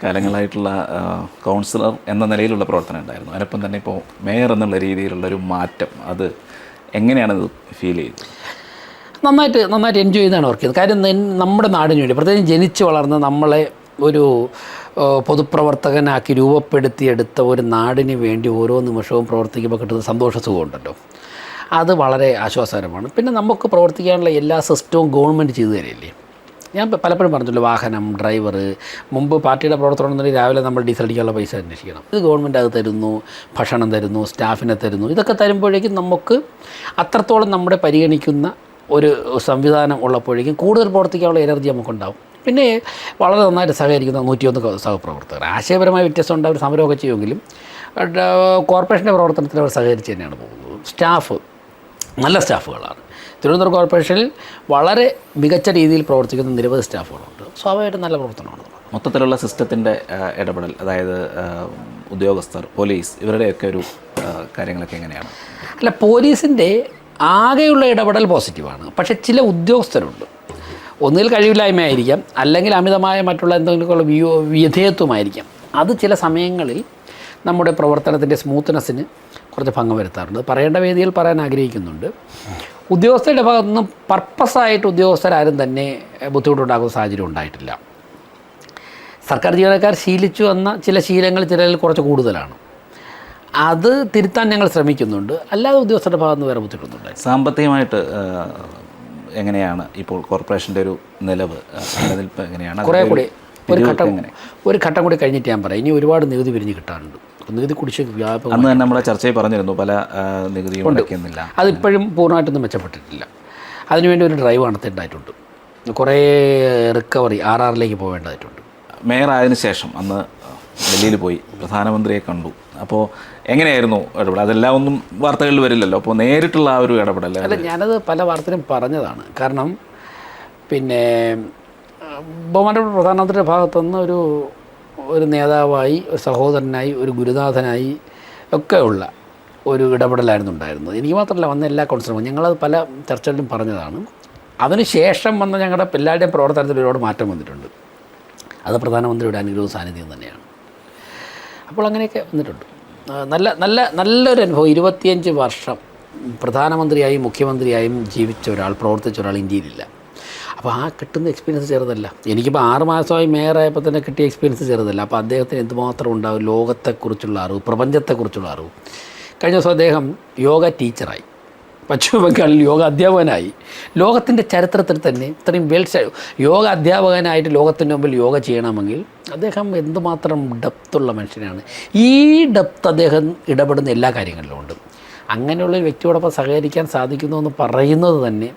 കാലങ്ങളായിട്ടുള്ള councillor എന്ന നിലയിലുള്ള പ്രവർത്തനം ഉണ്ടായിരുന്നു. അതിനൊപ്പം തന്നെ ഇപ്പോൾ മേയർ എന്നുള്ള രീതിയിലുള്ളൊരു മാറ്റം, അത് എങ്ങനെയാണത് ഫീൽ ചെയ്തത്? നന്നായിട്ട് എൻജോയ് ചെയ്താണ് വർക്ക് ചെയ്യുന്നത്. കാര്യം നമ്മുടെ നാടിന് വേണ്ടി, പ്രത്യേകിച്ച് ജനിച്ച് വളർന്ന നമ്മളെ ഒരു പൊതുപ്രവർത്തകനാക്കി രൂപപ്പെടുത്തിയെടുത്ത ഒരു നാടിന് വേണ്ടി ഓരോ നിമിഷവും പ്രവർത്തിക്കുമ്പോൾ കിട്ടുന്ന സന്തോഷ സുഖമുണ്ടല്ലോ, അത് വളരെ ആശ്വാസകരമാണ്. പിന്നെ നമുക്ക് പ്രവർത്തിക്കാനുള്ള എല്ലാ സിസ്റ്റവും ഗവൺമെൻറ് ചെയ്തു തരില്ലേ. ഞാൻ പലപ്പോഴും പറഞ്ഞല്ലോ, വാഹനം, ഡ്രൈവർ, മുമ്പ് പാർട്ടിയുടെ പ്രവർത്തനം എന്നുണ്ടെങ്കിൽ രാവിലെ നമ്മൾ ഡീസൽ അടിക്കാനുള്ള പൈസ അന്വേഷിക്കണം. ഇത് ഗവൺമെൻറ് അത് തരുന്നു, ഭക്ഷണം തരുന്നു, സ്റ്റാഫിനെ തരുന്നു. ഇതൊക്കെ തരുമ്പോഴേക്കും നമുക്ക് അത്രത്തോളം നമ്മുടെ പരിഗണിക്കുന്ന ഒരു സംവിധാനം ഉള്ളപ്പോഴേക്കും കൂടുതൽ പ്രവർത്തിക്കാനുള്ള എനർജി നമുക്കുണ്ടാവും. പിന്നെ വളരെ നന്നായിട്ട് സഹകരിക്കുന്ന 101 സഹപ്രവർത്തകർ. ആശയപരമായ വ്യത്യസ്തം ഉണ്ടാവും, സമരമൊക്കെ ചെയ്യുമെങ്കിലും കോർപ്പറേഷൻ്റെ പ്രവർത്തനത്തിൽ അവർ സഹകരിച്ച് തന്നെയാണ് പോകുന്നത്. സ്റ്റാഫ് നല്ല സ്റ്റാഫുകളാണ്. തിരുവനന്തപുരം കോർപ്പറേഷനിൽ വളരെ മികച്ച രീതിയിൽ പ്രവർത്തിക്കുന്ന നിരവധി സ്റ്റാഫുകളുണ്ട്. സ്വാഭാവികമായിട്ടും നല്ല പ്രവർത്തനമാണ്. മൊത്തത്തിലുള്ള സിസ്റ്റത്തിൻ്റെ ഇടപെടൽ, അതായത് ഉദ്യോഗസ്ഥർ, പോലീസ്, ഇവരുടെയൊക്കെ ഒരു കാര്യങ്ങളൊക്കെ എങ്ങനെയാണ്? അല്ല, പോലീസിൻ്റെ ആകെയുള്ള ഇടപെടൽ പോസിറ്റീവാണ്. പക്ഷേ ചില ഉദ്യോഗസ്ഥരുണ്ട്, ഒന്നുകിൽ കഴിവില്ലായ്മയായിരിക്കാം, അല്ലെങ്കിൽ അമിതമായ മറ്റുള്ള എന്തെങ്കിലുമൊക്കെ വിധേയത്വമായിരിക്കാം. അത് ചില സമയങ്ങളിൽ നമ്മുടെ പ്രവർത്തനത്തിൻ്റെ സ്മൂത്ത്നെസ്സിന് കുറച്ച് ഭംഗം വരുത്താറുണ്ട്. പറയേണ്ട വേദിയിൽ പറയാൻ ആഗ്രഹിക്കുന്നുണ്ട്. ഉദ്യോഗസ്ഥരുടെ ഭാഗത്തു നിന്ന് പർപ്പസായിട്ട് ഉദ്യോഗസ്ഥരാരും തന്നെ ബുദ്ധിമുട്ടുണ്ടാകുന്ന സാഹചര്യം ഉണ്ടായിട്ടില്ല. സർക്കാർ ജീവനക്കാർ ശീലിച്ചു വന്ന ചില ശീലങ്ങൾ ചിലരിൽ കുറച്ച് കൂടുതലാണ്. അത് തിരുത്താൻ ഞങ്ങൾ ശ്രമിക്കുന്നുണ്ട്. അല്ലാതെ ഉദ്യോഗസ്ഥരുടെ ഭാഗത്ത് നിന്ന് വേറെ ബുദ്ധിമുട്ടുന്നുണ്ട്. സാമ്പത്തികമായിട്ട് എങ്ങനെയാണ് ഇപ്പോൾ കോർപ്പറേഷൻ്റെ ഒരു നിലവ്, നിലനിൽപ്പ് എങ്ങനെയാണ്? കുറേ കൂടി ഒരു ഘട്ടം കൂടി കഴിഞ്ഞിട്ട് ഞാൻ പറയാം. ഇനി ഒരുപാട് നികുതി പിരിഞ്ഞ് കിട്ടാനുണ്ട്. നികുതി കുടിശ്ശിക വ്യാപകം അന്ന് തന്നെ നമ്മുടെ ചർച്ചയിൽ പറഞ്ഞിരുന്നു, പല നികുതിയും അടയ്ക്കുന്നില്ല. അതിപ്പോഴും പൂർണ്ണമായിട്ടൊന്നും മെച്ചപ്പെട്ടിട്ടില്ല. അതിനുവേണ്ടി ഒരു ഡ്രൈവ് നടത്തേണ്ടതായിട്ടുണ്ട്. കുറേ റിക്കവറി RRലേക്ക് പോകേണ്ടതായിട്ടുണ്ട്. മേയർ ആയതിനു ശേഷം അന്ന് ഡൽഹിയിൽ പോയി പ്രധാനമന്ത്രിയെ കണ്ടു. അപ്പോൾ എങ്ങനെയായിരുന്നു ഇടപെടൽ? അതെല്ലാം ഒന്നും വാർത്തകളിൽ വരില്ലല്ലോ. അപ്പോൾ നേരിട്ടുള്ള ആ ഒരു ഇടപെടൽ. അല്ല, ഞാനത് പല വാർത്തയിലും പറഞ്ഞതാണ്. കാരണം പിന്നെ ബഹുമാനപ്പെട്ട പ്രധാനമന്ത്രിയുടെ ഭാഗത്തുനിന്ന് ഒരു നേതാവായി, ഒരു സഹോദരനായി, ഒരു ഗുരുനാഥനായി ഒക്കെ ഉള്ള ഒരു ഇടപെടലായിരുന്നു ഉണ്ടായിരുന്നത്. എനിക്ക് മാത്രമല്ല, വന്ന എല്ലാ കൗൺസിലർമാരും, ഞങ്ങളത് പല ചർച്ചകളിലും പറഞ്ഞതാണ്. അതിന് ശേഷം വന്ന ഞങ്ങളുടെ എല്ലാവരുടെയും പ്രവർത്തനത്തിൽ ഒരുപാട് മാറ്റം വന്നിട്ടുണ്ട്. അത് പ്രധാനമന്ത്രിയുടെ അനുഗ്രഹവും സാന്നിധ്യം തന്നെയാണ്. അപ്പോൾ അങ്ങനെയൊക്കെ വന്നിട്ടുണ്ട്. നല്ലൊരു അനുഭവം. 25 വർഷം പ്രധാനമന്ത്രിയായും മുഖ്യമന്ത്രിയായും ജീവിച്ച ഒരാൾ, പ്രവർത്തിച്ച ഒരാൾ ഇന്ത്യയിലില്ല. അപ്പോൾ ആ കിട്ടുന്ന എക്സ്പീരിയൻസ് ചെറുതല്ല. എനിക്കിപ്പോൾ 6 മാസമായി മേയറായപ്പോൾ തന്നെ കിട്ടിയ എക്സ്പീരിയൻസ് ചെറുതല്ല. അപ്പോൾ അദ്ദേഹത്തിന് എന്തുമാത്രം ഉണ്ടാവും ലോകത്തെക്കുറിച്ചുള്ള അറിവ്, പ്രപഞ്ചത്തെക്കുറിച്ചുള്ള അറിവ്. കഴിഞ്ഞ ദിവസം അദ്ദേഹം യോഗ ടീച്ചറായി, പശ്ചിമ ബംഗാളിൽ യോഗ അധ്യാപകനായി. ലോകത്തിൻ്റെ ചരിത്രത്തിൽ തന്നെ ഇത്രയും യോഗ അധ്യാപകനായിട്ട് ലോകത്തിൻ്റെ മുമ്പിൽ യോഗ ചെയ്യണമെങ്കിൽ അദ്ദേഹം എന്തുമാത്രം ഡെപ്തുള്ള മനുഷ്യനാണ്. ഈ ഡെപ്ത് അദ്ദേഹം ഇടപെടുന്ന എല്ലാ കാര്യങ്ങളിലും ഉണ്ട്. അങ്ങനെയുള്ള ഒരു വ്യക്തിയോടൊപ്പം സഹകരിക്കാൻ സാധിക്കുന്നു എന്ന് പറയുന്നത് തന്നെ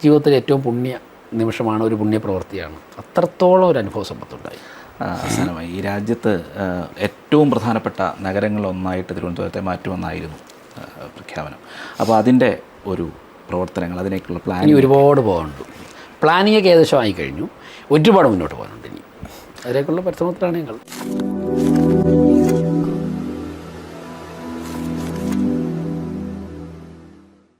ജീവിതത്തിലെ ഏറ്റവും പുണ്യ നിമിഷമാണ്, ഒരു പുണ്യപ്രവൃത്തിയാണ്. അത്രത്തോളം ഒരു അനുഭവ സമ്പത്തുണ്ടായി. അവസാനമായി, ഈ രാജ്യത്ത് ഏറ്റവും പ്രധാനപ്പെട്ട നഗരങ്ങളൊന്നായിട്ട് തിരുവനന്തപുരത്തെ മാറ്റുമെന്നായിരുന്നു പ്രഖ്യാപനം. അപ്പോൾ അതിൻ്റെ ഒരു പ്രവർത്തനങ്ങൾ, അതിനേക്കുള്ള പ്ലാനിങ് ഒരുപാട് പോകാനുണ്ട്. പ്ലാനിങ്ങൊക്കെ ഏകദേശം ആയിക്കഴിഞ്ഞു. ഒരുപാട് മുന്നോട്ട് പോകാനുണ്ട്. ഇനി അതിലേക്കുള്ള പരിശ്രമത്തിലാണ് ഞങ്ങൾ.